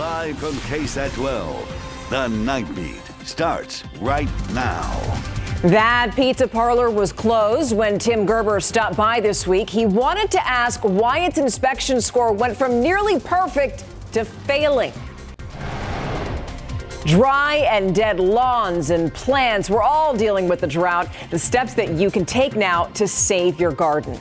Live from KSAT 12, the Nightbeat starts right now. That pizza parlor was closed when Tim Gerber stopped by this week. He wanted to ask why its inspection score went from nearly perfect to failing. Dry and dead lawns and plants. We're all dealing with the drought. The steps that you can take now to save your garden.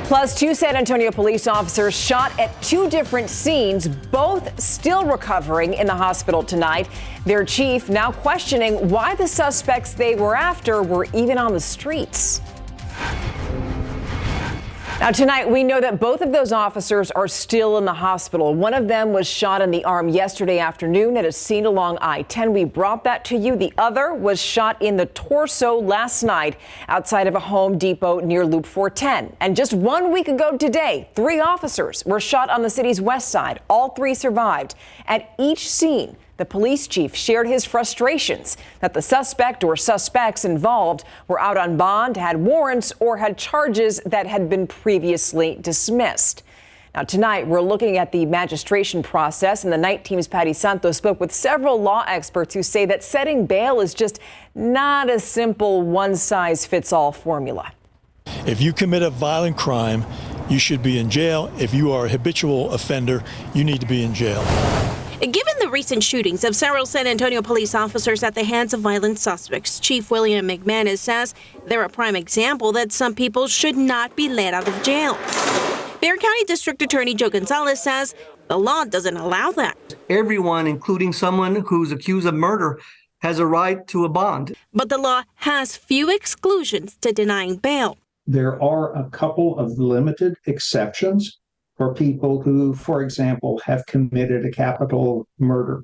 Plus, 2 San Antonio police officers shot at 2 different scenes, both still recovering in the hospital tonight. Their chief now questioning why the suspects they were after were even on the streets. Now, tonight, we know that both of those officers are still in the hospital. One of them was shot in the arm yesterday afternoon at a scene along I-10. We brought that to you. The other was shot in the torso last night outside of a Home Depot near Loop 410. And just 1 week ago today, 3 officers were shot on the city's west side. All 3 survived. At each scene, the police chief shared his frustrations that the suspect or suspects involved were out on bond, had warrants, or had charges that had been previously dismissed. Now, tonight, we're looking at the magistration process, and the night team's Patty Santos spoke with several law experts who say that setting bail is just not a simple one-size-fits-all formula. If you commit a violent crime, you should be in jail. If you are a habitual offender, you need to be in jail. Given the recent shootings of several San Antonio police officers at the hands of violent suspects, Chief William McManus says they're a prime example that some people should not be let out of jail. Bexar County District Attorney Joe Gonzalez says the law doesn't allow that. Everyone, including someone who's accused of murder, has a right to a bond. But the law has few exclusions to denying bail. There are a couple of limited exceptions for people who, for example, have committed a capital murder.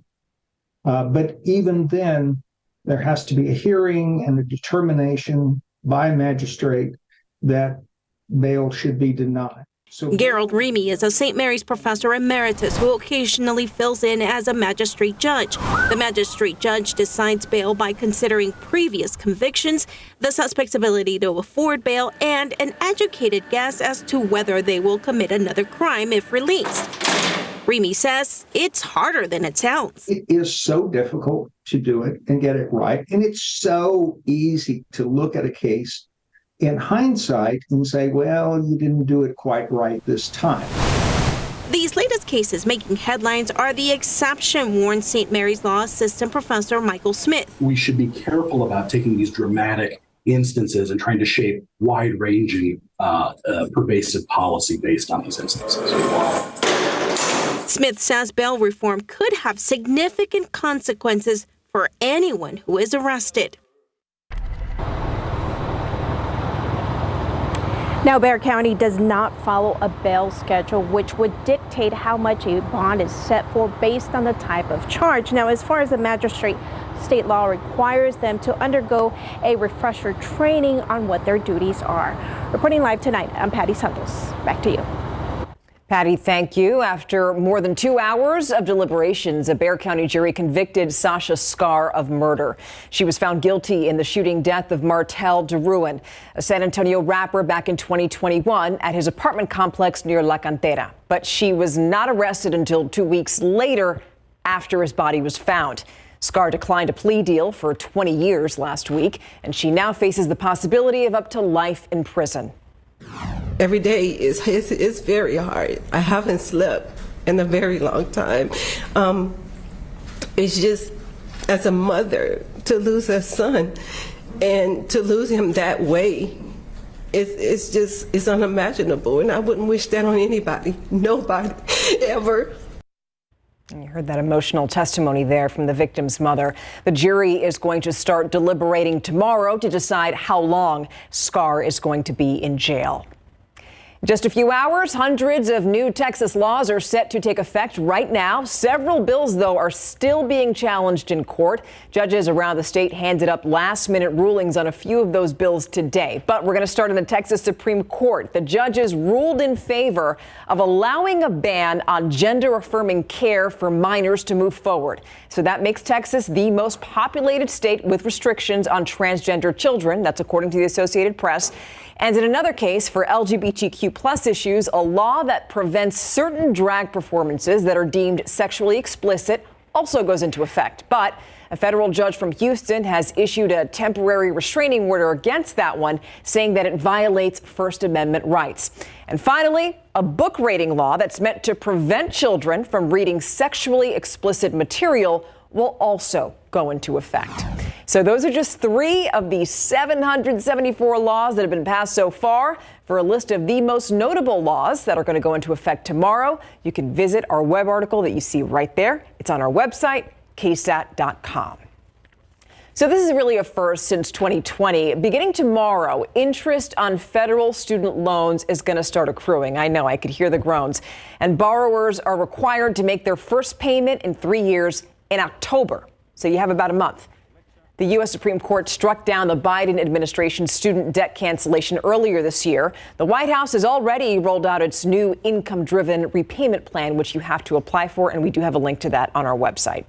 But even then, there has to be a hearing and a determination by a magistrate that bail should be denied. Gerald Remy is a St. Mary's professor emeritus who occasionally fills in as a magistrate judge. The magistrate judge decides bail by considering previous convictions, the suspect's ability to afford bail, and an educated guess as to whether they will commit another crime if released. Remy says it's harder than it sounds. It is so difficult to do it and get it right. And it's so easy to look at a case in hindsight and say, well, you didn't do it quite right this time. These latest cases making headlines are the exception, warns St. Mary's Law Assistant Professor Michael Smith. We should be careful about taking these dramatic instances and trying to shape wide-ranging, pervasive policy based on these instances. Smith says bail reform could have significant consequences for anyone who is arrested. Now, Bexar County does not follow a bail schedule, which would dictate how much a bond is set for based on the type of charge. Now, as far as the magistrate, state law requires them to undergo a refresher training on what their duties are. Reporting live tonight, I'm Patty Santos. Back to you. Patty, thank you. After more than 2 hours of deliberations, a Bexar County jury convicted Sasha Scar of murder. She was found guilty in the shooting death of Martel DeRuin, a San Antonio rapper, back in 2021 at his apartment complex near La Cantera. But she was not arrested until 2 weeks later after his body was found. Scar declined a plea deal for 20 years last week, and she now faces the possibility of up to life in prison. Every day is very hard. I haven't slept in a very long time. It's just, as a mother, to lose a son and to lose him that way, it's unimaginable. And I wouldn't wish that on anybody, nobody, ever. You heard that emotional testimony there from the victim's mother. The jury is going to start deliberating tomorrow to decide how long Scar is going to be in jail. In just a few hours, hundreds of new Texas laws are set to take effect right now. Several bills, though, are still being challenged in court. Judges around the state handed up last-minute rulings on a few of those bills today. But we're going to start in the Texas Supreme Court. The judges ruled in favor of allowing a ban on gender-affirming care for minors to move forward. So that makes Texas the most populated state with restrictions on transgender children. That's according to the Associated Press. And in another case for LGBTQ LGBTQ+ issues, a law that prevents certain drag performances that are deemed sexually explicit also goes into effect. But a federal judge from Houston has issued a temporary restraining order against that one, saying that it violates First Amendment rights. And finally, a book rating law that's meant to prevent children from reading sexually explicit material will also go into effect. So those are just 3 of the 774 laws that have been passed so far. For a list of the most notable laws that are going to go into effect tomorrow, you can visit our web article that you see right there. It's on our website, KSAT.com. So this is really a first since 2020. Beginning tomorrow, interest on federal student loans is going to start accruing. I know, I could hear the groans. And borrowers are required to make their first payment in 3 years in October. So you have about a month. The U.S. Supreme Court struck down the Biden administration's student debt cancellation earlier this year. The White House has already rolled out its new income-driven repayment plan, which you have to apply for, and we do have a link to that on our website.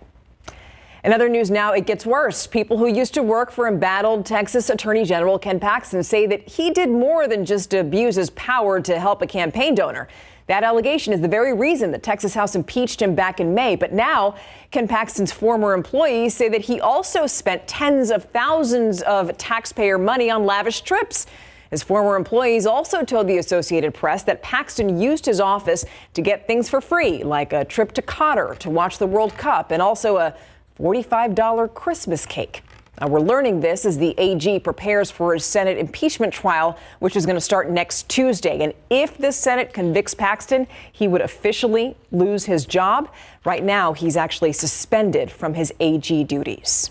In other news now, it gets worse. People who used to work for embattled Texas Attorney General Ken Paxton say that he did more than just abuse his power to help a campaign donor. That allegation is the very reason the Texas House impeached him back in May. But now Ken Paxton's former employees say that he also spent tens of thousands of taxpayer money on lavish trips. His former employees also told the Associated Press that Paxton used his office to get things for free, like a trip to Qatar to watch the World Cup and also a $45 Christmas cake. Now, we're learning this as the AG prepares for his Senate impeachment trial, which is going to start next Tuesday. And if the Senate convicts Paxton, he would officially lose his job. Right now, he's actually suspended from his AG duties.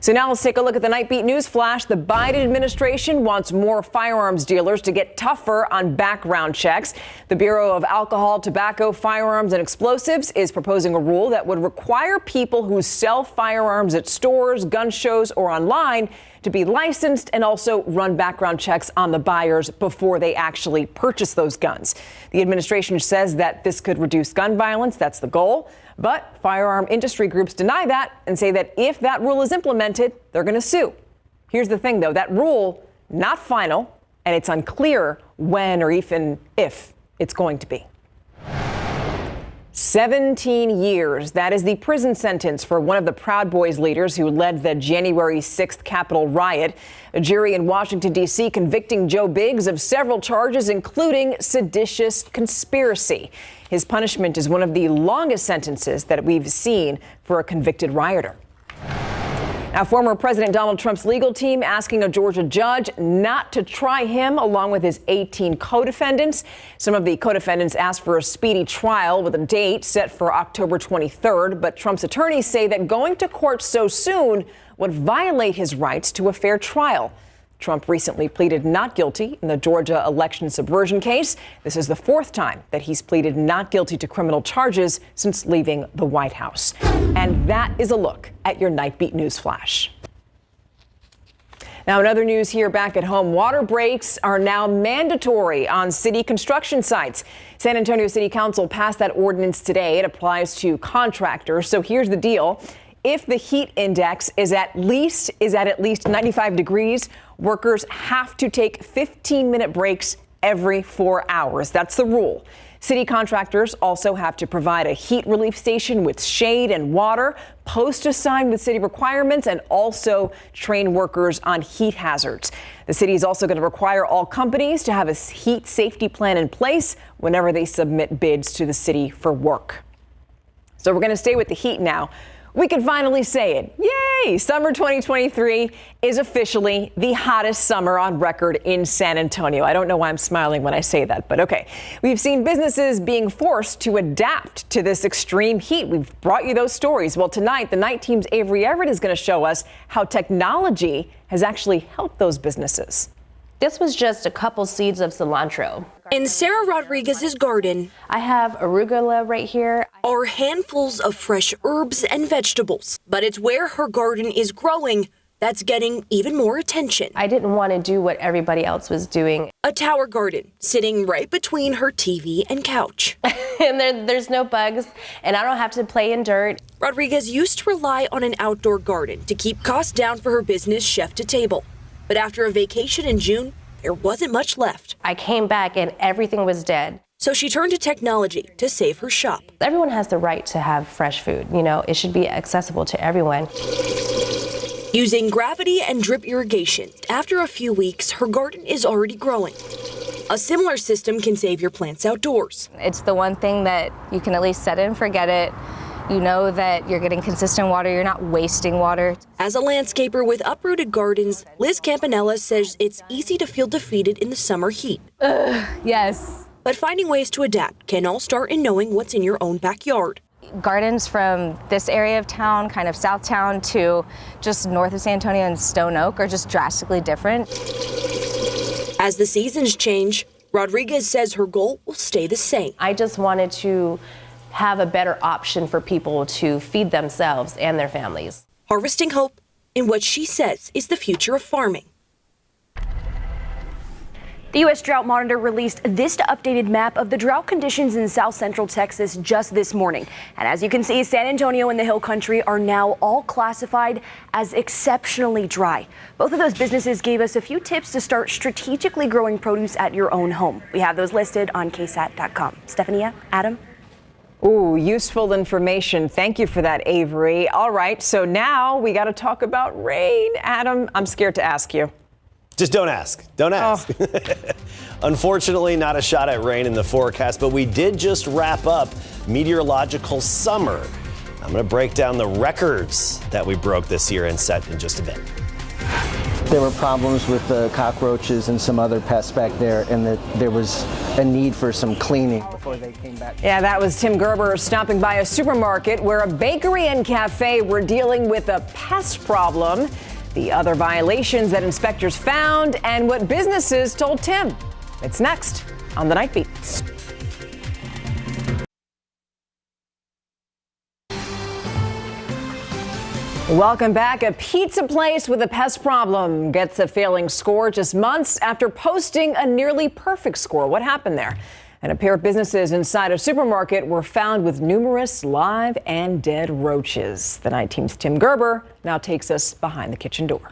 So now let's take a look at the Nightbeat News Flash. The Biden administration wants more firearms dealers to get tougher on background checks. The Bureau of Alcohol, Tobacco, Firearms and Explosives is proposing a rule that would require people who sell firearms at stores, gun shows, or online to be licensed and also run background checks on the buyers before they actually purchase those guns. The administration says that this could reduce gun violence. That's the goal. But firearm industry groups deny that and say that if that rule is implemented, they're going to sue. Here's the thing, though. That rule, not final, and it's unclear when or even if it's going to be. 17 years. That is the prison sentence for one of the Proud Boys leaders who led the January 6th Capitol riot. A jury in Washington, D.C. convicting Joe Biggs of several charges, including seditious conspiracy. His punishment is one of the longest sentences that we've seen for a convicted rioter. Now, former President Donald Trump's legal team asking a Georgia judge not to try him along with his 18 co-defendants. Some of the co-defendants asked for a speedy trial with a date set for October 23rd. But Trump's attorneys say that going to court so soon would violate his rights to a fair trial. Trump recently pleaded not guilty in the Georgia election subversion case. This is the 4th time that he's pleaded not guilty to criminal charges since leaving the White House. And that is a look at your Nightbeat News Flash. Now, in other news here back at home, water breaks are now mandatory on city construction sites. San Antonio City Council passed that ordinance today. It applies to contractors. So here's the deal. If the heat index is at least 95 degrees, workers have to take 15-minute breaks every 4 hours. That's the rule. City contractors also have to provide a heat relief station with shade and water, posts assigned with city requirements, and also train workers on heat hazards. The city is also going to require all companies to have a heat safety plan in place whenever they submit bids to the city for work. So we're going to stay with the heat now. We can finally say it. Yay! Summer 2023 is officially the hottest summer on record in San Antonio. I don't know why I'm smiling when I say that, but okay. We've seen businesses being forced to adapt to this extreme heat. We've brought you those stories. Well, tonight, the night team's Avery Everett is going to show us how technology has actually helped those businesses. This was just a couple seeds of cilantro. In Sarah Rodriguez's garden, I have arugula right here. Are handfuls of fresh herbs and vegetables. But it's where her garden is growing that's getting even more attention. I didn't want to do what everybody else was doing. A tower garden sitting right between her TV and couch. And there's no bugs, and I don't have to play in dirt. Rodriguez used to rely on an outdoor garden to keep costs down for her business Chef to Table. But after a vacation in June, there wasn't much left. I came back and everything was dead. So she turned to technology to save her shop. Everyone has the right to have fresh food. You know, it should be accessible to everyone. Using gravity and drip irrigation, after a few weeks, her garden is already growing. A similar system can save your plants outdoors. It's the one thing that you can at least set it and forget it. You know that you're getting consistent water, you're not wasting water. As a landscaper with uprooted gardens, Liz Campanella says it's easy to feel defeated in the summer heat. Yes. But finding ways to adapt can all start in knowing what's in your own backyard. Gardens from this area of town, kind of south town, to just north of San Antonio and Stone Oak are just drastically different. As the seasons change, Rodriguez says her goal will stay the same. I just wanted to have a better option for people to feed themselves and their families. Harvesting hope in what she says is the future of farming. The U.S. Drought Monitor released this updated map of the drought conditions in south central Texas just this morning. And as you can see, San Antonio and the Hill Country are now all classified as exceptionally dry. Both of those businesses gave us a few tips to start strategically growing produce at your own home. We have those listed on KSAT.com. Stephania, Adam? Ooh, useful information. Thank you for that, Avery. All right, so now we got to talk about rain. Adam, I'm scared to ask you. Just don't ask. Don't ask. Oh. Unfortunately, not a shot at rain in the forecast, but we did just wrap up meteorological summer. I'm going to break down the records that we broke this year and set in just a bit. There were problems with the cockroaches and some other pests back there, and there was a need for some cleaning before they came back. Yeah, that was Tim Gerber stopping by a supermarket where a bakery and cafe were dealing with a pest problem, the other violations that inspectors found, and what businesses told Tim. It's next on the Nightbeat. Welcome back. A pizza place with a pest problem gets a failing score just months after posting a nearly perfect score. What happened there? And a pair of businesses inside a supermarket were found with numerous live and dead roaches. The Night Team's Tim Gerber now takes us behind the kitchen door.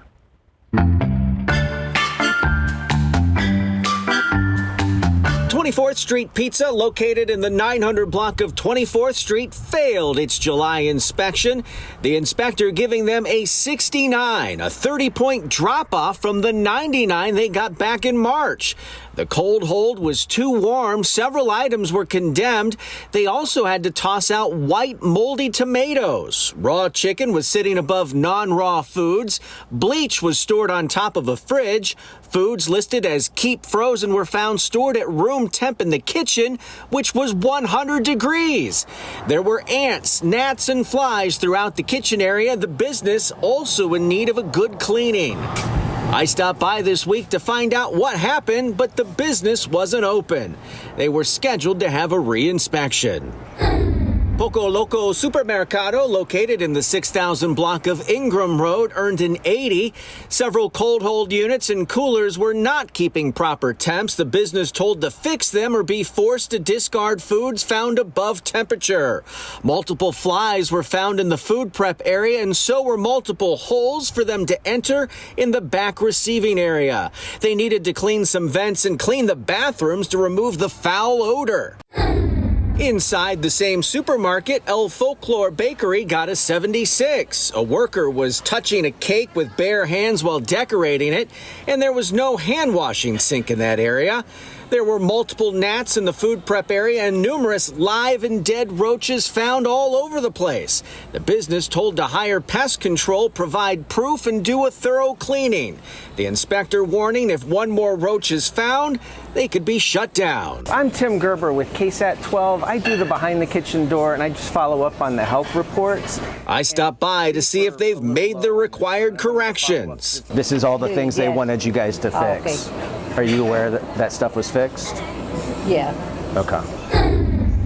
24th Street Pizza, located in the 900 block of 24th Street, failed its July inspection. The inspector giving them a 69, a 30-point drop-off from the 99 they got back in March. The cold hold was too warm. Several items were condemned. They also had to toss out white, moldy tomatoes. Raw chicken was sitting above non-raw foods. Bleach was stored on top of a fridge. Foods listed as keep frozen were found stored at room temp in the kitchen, which was 100 degrees. There were ants, gnats, and flies throughout the kitchen area. The business also in need of a good cleaning. I stopped by this week to find out what happened, but the business wasn't open. They were scheduled to have a re-inspection. Poco Loco Supermercado, located in the 6,000 block of Ingram Road, earned an 80. Several cold hold units and coolers were not keeping proper temps. The business told to fix them or be forced to discard foods found above temperature. Multiple flies were found in the food prep area, and so were multiple holes for them to enter in the back receiving area. They needed to clean some vents and clean the bathrooms to remove the foul odor. Inside the same supermarket, El Folklore Bakery got a 76. A worker was touching a cake with bare hands while decorating it, and there was no hand washing sink in that area. There were multiple gnats in the food prep area and numerous live and dead roaches found all over the place. The business told to hire pest control, provide proof, and do a thorough cleaning. The inspector warning if one more roach is found, they could be shut down. I'm Tim Gerber with KSAT 12. I do the behind the kitchen door, and I just follow up on the health reports. I stopped by to see if they've made the required corrections. This is all the things they wanted you guys to fix. Okay. Are you aware that that stuff was fixed? Yeah. Okay.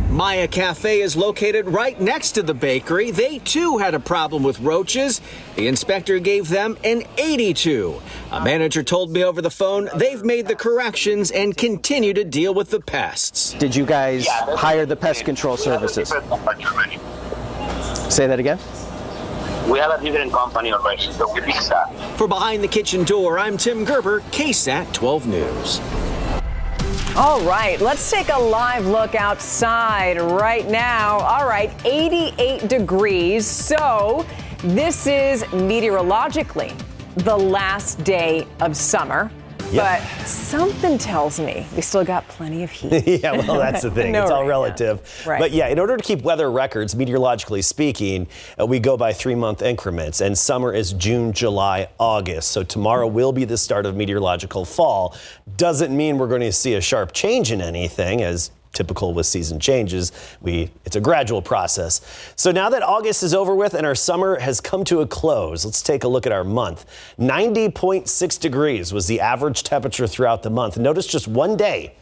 Maya Cafe is located right next to the bakery. They too had a problem with roaches. The inspector gave them an 82. A manager told me over the phone they've made the corrections and continue to deal with the pests. Did you guys hire the pest control services? Say that again? We have a different company already, so we fix that. For Behind the Kitchen Door, I'm Tim Gerber, KSAT 12 News. All right, let's take a live look outside right now. All right, 88 degrees. So this is meteorologically the last day of summer. But something tells me we still got plenty of heat. Yeah, well, that's the thing. It's all relative. Right. But yeah, in order to keep weather records, meteorologically speaking, we go by 3-month increments. And summer is June, July, August. So tomorrow will be the start of meteorological fall. Doesn't mean we're going to see a sharp change in anything, as typical with season changes. It's a gradual process. So now that August is over with and our summer has come to a close, let's take a look at our month. 90.6 degrees was the average temperature throughout the month. Notice just one day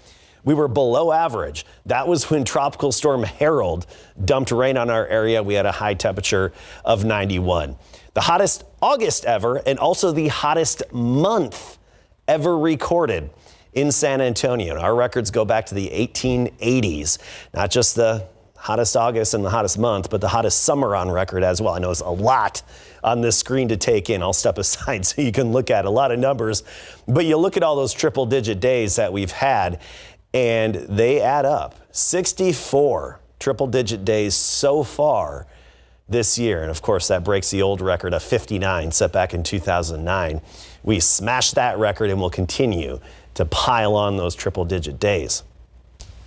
we were below average. That was when Tropical Storm Harold dumped rain on our area. We had a high temperature of 91. The hottest August ever, and also the hottest month ever recorded in San Antonio. Our records go back to the 1880s, not just the hottest August and the hottest month, but the hottest summer on record as well. I know it's a lot on this screen to take in. I'll step aside so you can look at a lot of numbers, but you look at all those triple digit days that we've had and they add up. 64 triple digit days so far this year. And of course that breaks the old record of 59 set back in 2009. We smashed that record and will continue to pile on those triple digit days.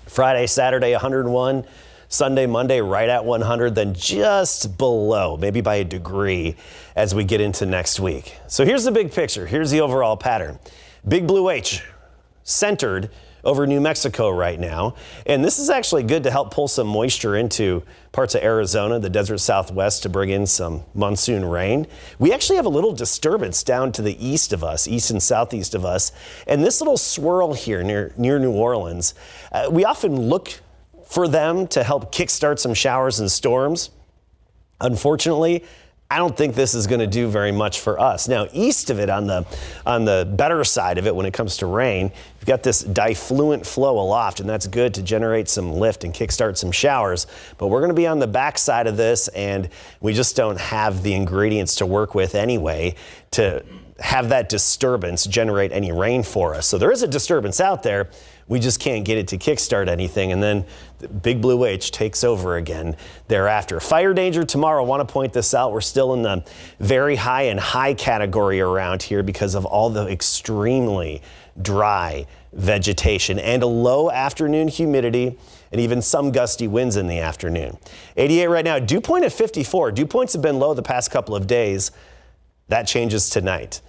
Friday, Saturday, 101. Sunday, Monday, right at 100, then just below, maybe by a degree as we get into next week. So here's the big picture. Here's the overall pattern. Big Blue H centered over New Mexico right now. And this is actually good to help pull some moisture into parts of Arizona, the desert Southwest, to bring in some monsoon rain. We actually have a little disturbance down to the east of us, east and southeast of us. And this little swirl here near New Orleans, we often look for them to help kickstart some showers and storms. Unfortunately, I don't think this is going to do very much for us. Now, east of it, on the better side of it when it comes to rain, you've got this diffluent flow aloft, and that's good to generate some lift and kickstart some showers. But we're going to be on the back side of this, and we just don't have the ingredients to work with anyway to have that disturbance generate any rain for us. So there is a disturbance out there. We just can't get it to kickstart anything. And then the Big Blue H takes over again thereafter. Fire danger tomorrow. I want to point this out. We're still in the very high and high category around here because of all the extremely dry vegetation and a low afternoon humidity and even some gusty winds in the afternoon. 88 right now. Dew point at 54. Dew points have been low the past couple of days. That changes tonight.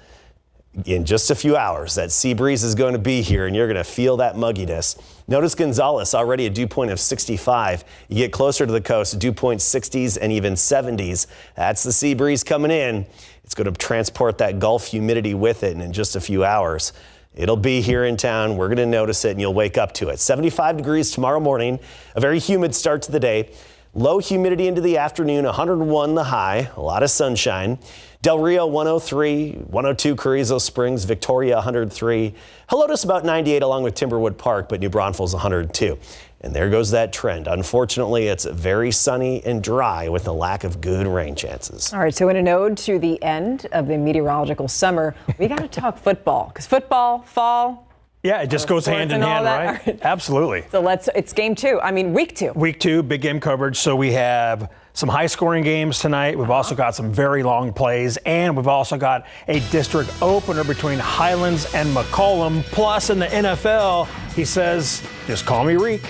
In just a few hours, that sea breeze is going to be here and you're going to feel that mugginess. Notice Gonzales already a dew point of 65. You get closer to the coast, dew point 60s and even 70s. That's the sea breeze coming in. It's going to transport that Gulf humidity with it, and in just a few hours, it'll be here in town. We're going to notice it and you'll wake up to it. 75 degrees tomorrow morning, a very humid start to the day. Low humidity into the afternoon, 101 the high, a lot of sunshine. Del Rio 103, 102 Carrizo Springs, Victoria 103. Helotes about 98 along with Timberwood Park, but New Braunfels 102. And there goes that trend. Unfortunately, it's very sunny and dry with a lack of good rain chances. All right, so in an ode to the end of the meteorological summer, we got to talk football, because football, fall. Yeah, it just goes hand in hand, right? Absolutely. So it's game 2. I mean, week 2. Week 2, big game coverage. So we have some high-scoring games tonight. We've also got some very long plays, and we've also got a district opener between Highlands and McCollum. Plus, in the NFL, he says, just call me Reek.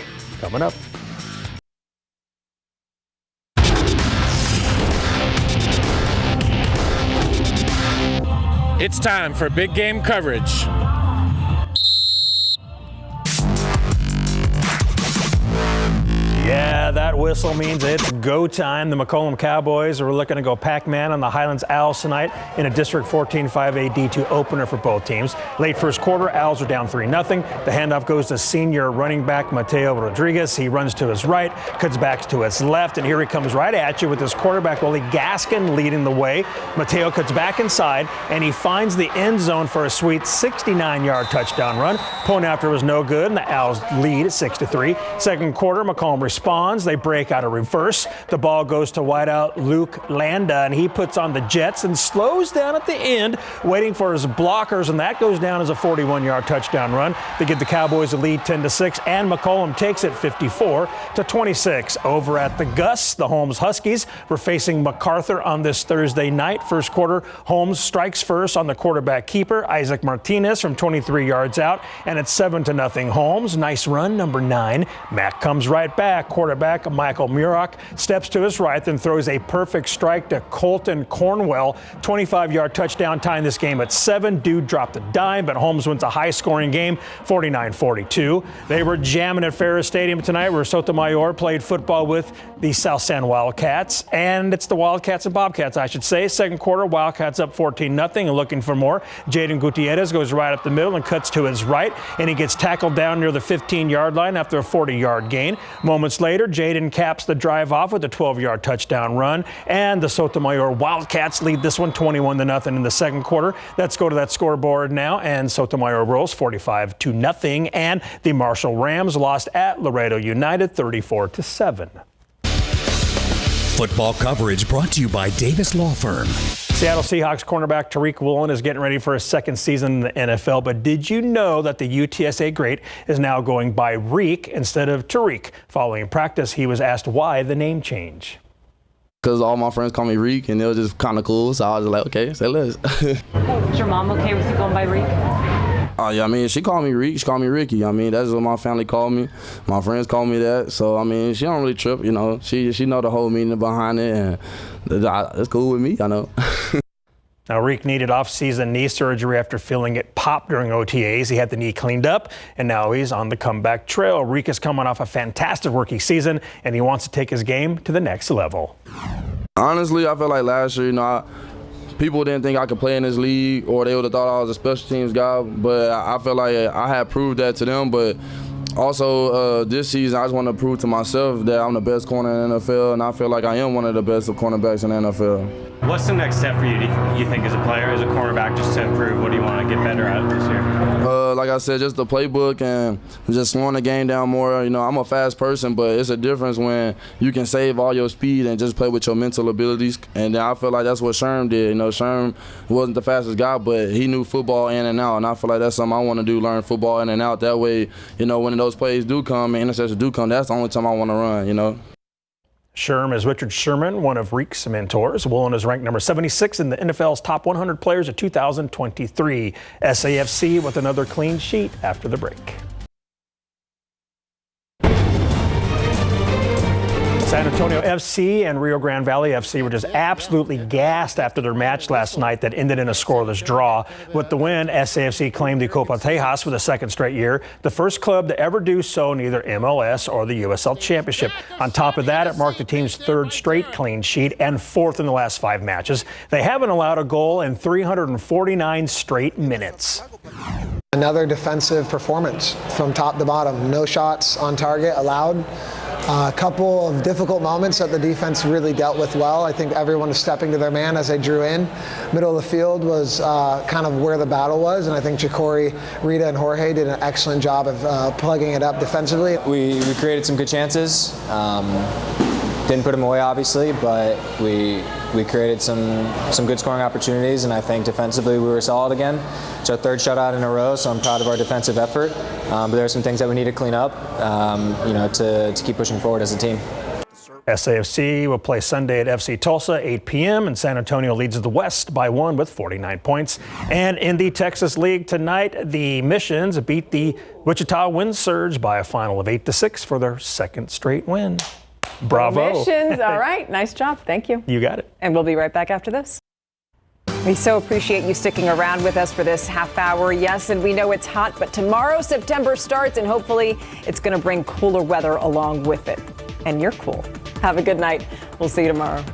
Coming up. It's time for big game coverage. Yeah, that whistle means it's go time. The McCollum Cowboys are looking to go Pac-Man on the Highlands Owls tonight in a District 14-5A D2 opener for both teams. Late first quarter, Owls are down 3-0. The handoff goes to senior running back Mateo Rodriguez. He runs to his right, cuts back to his left, and here he comes right at you with his quarterback Willie Gaskin leading the way. Mateo cuts back inside, and he finds the end zone for a sweet 69-yard touchdown run. Point after was no good, and the Owls lead at 6-3. Second quarter, McCollum responds. They break out a reverse. The ball goes to wideout Luke Landa, and he puts on the jets and slows down at the end, waiting for his blockers, and that goes down as a 41-yard touchdown run. They give the Cowboys a lead 10-6, and McCollum takes it 54-26. Over at the Gus, the Holmes Huskies were facing MacArthur on this Thursday night. First quarter, Holmes strikes first on the quarterback keeper, Isaac Martinez, from 23 yards out, and it's 7-0 Holmes. Nice run, number 9. Mack comes right back. Quarterback Michael Murock steps to his right, then throws a perfect strike to Colton Cornwell. 25-yard touchdown, tying this game at 7. Dude dropped a dime, but Holmes wins a high-scoring game, 49-42. They were jamming at Ferris Stadium tonight, where Sotomayor played football with the South San Wildcats. And it's the Wildcats and Bobcats, I should say. Second quarter, Wildcats up 14-0 and looking for more. Jaden Gutierrez goes right up the middle and cuts to his right, and he gets tackled down near the 15-yard line after a 40-yard gain. Moments later, Jaden caps the drive off with a 12-yard touchdown run, and the Sotomayor Wildcats lead this one 21-0 in the second quarter. Let's go to that scoreboard now, and Sotomayor rolls 45-0, and the Marshall Rams lost at Laredo United 34-7. Football coverage brought to you by Davis Law Firm. Seattle Seahawks cornerback Tariq Woolen is getting ready for his second season in the NFL, but did you know that the UTSA great is now going by Reek instead of Tariq? Following practice, he was asked why the name change. Because all my friends call me Reek, and it was just kind of cool, so I was just like, okay, say less. Is your mom okay with you going by Reek? Oh, yeah, I mean, she called me Reek, she called me Ricky. I mean, that's what my family called me. My friends call me that. So, I mean, she don't really trip, you know. She know the whole meaning behind it, and it's cool with me, I know. Now, Reek needed off-season knee surgery after feeling it pop during OTAs. He had the knee cleaned up, and now he's on the comeback trail. Reek is coming off a fantastic rookie season, and he wants to take his game to the next level. Honestly, I feel like last year, you know, people didn't think I could play in this league, or they would have thought I was a special teams guy, but I feel like I had proved that to them. But also, this season, I just want to prove to myself that I'm the best corner in the NFL, and I feel like I am one of the best cornerbacks in the NFL. What's the next step for you, you think, as a player, as a cornerback, just to improve? What do you want to get better at this year? Like I said, just the playbook and just slowing the game down more. You know, I'm a fast person, but it's a difference when you can save all your speed and just play with your mental abilities. And then I feel like that's what Sherm did. You know, Sherm wasn't the fastest guy, but he knew football in and out. And I feel like that's something I want to do, learn football in and out. That way, you know, when those plays do come and interceptions do come, that's the only time I want to run, you know. Sherm is Richard Sherman, one of Reek's mentors. Woolen is ranked number 76 in the NFL's top 100 players of 2023. SAFC with another clean sheet after the break. San Antonio FC and Rio Grande Valley FC were just absolutely gassed after their match last night that ended in a scoreless draw. With the win, SAFC claimed the Copa Tejas for the second straight year, the first club to ever do so in either MLS or the USL Championship. On top of that, it marked the team's third straight clean sheet and fourth in the last 5 matches. They haven't allowed a goal in 349 straight minutes. Another defensive performance from top to bottom. No shots on target allowed. A couple of difficult moments that the defense really dealt with well. I think everyone was stepping to their man as they drew in. Middle of the field was kind of where the battle was, and I think Ja'Cory, Rita, and Jorge did an excellent job of plugging it up defensively. We created some good chances. Didn't put them away, obviously, but we created some good scoring opportunities, and I think defensively we were solid again. It's our third shutout in a row, so I'm proud of our defensive effort. But there are some things that we need to clean up, you know, to keep pushing forward as a team. SAFC will play Sunday at FC Tulsa, 8 p.m., and San Antonio leads the West by 1 with 49 points. And in the Texas League tonight, the Missions beat the Wichita Wind Surge by a final of 8-6 for their second straight win. Bravo. Missions. All right. Nice job. Thank you. You got it. And we'll be right back after this. We so appreciate you sticking around with us for this half hour. Yes, and we know it's hot, but tomorrow September starts, and hopefully it's going to bring cooler weather along with it. And you're cool. Have a good night. We'll see you tomorrow.